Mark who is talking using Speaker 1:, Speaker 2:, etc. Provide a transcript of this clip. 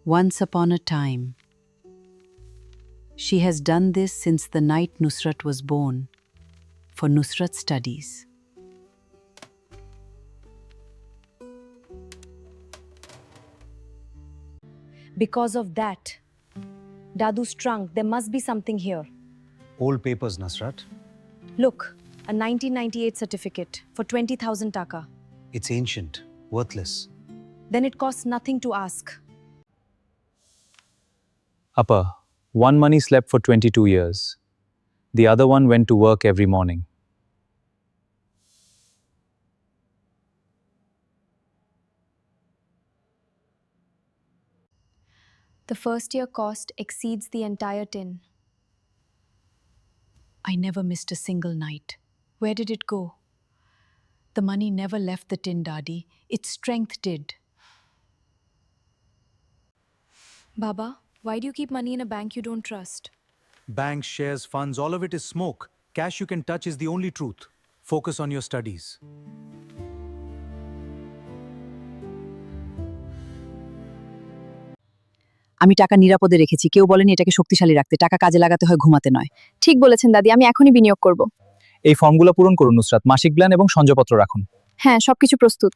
Speaker 1: Once upon a time. She has done this since the night Nusrat was born, for Nusrat studies.
Speaker 2: Because of that, Dadu's trunk, there must be something here.
Speaker 3: Old papers, Nusrat.
Speaker 2: Look, a 1998 certificate for 20,000 taka.
Speaker 3: It's ancient, worthless.
Speaker 2: Then it costs nothing to ask.
Speaker 4: Upper, one money slept for 22 years. The other one went to work every morning.
Speaker 2: The first year cost exceeds the entire tin.
Speaker 1: I never missed a single night. Where did it go? The money never left the tin, Daddy. Its strength did.
Speaker 2: Baba, why do you keep money in a bank you don't trust?
Speaker 3: Banks, shares, funds, all of it is smoke. Cash you can touch is the only truth. Focus on your studies.
Speaker 1: আমি টাকা নিরাপদে রেখেছি, কেউ বলেনি এটাকে শক্তিশালী রাখতে। টাকা কাজে লাগাতে হয়, ঘুমাতে নয়।
Speaker 5: ঠিক বলেছেন দাদি, আমি এখনই বিনিয়োগ করব।
Speaker 4: এই ফর্মগুলো পূরণ করুন নুসরাত, মাসিক প্ল্যান এবং সঞ্চয়পত্র রাখুন।
Speaker 5: হ্যাঁ, সবকিছু প্রস্তুত।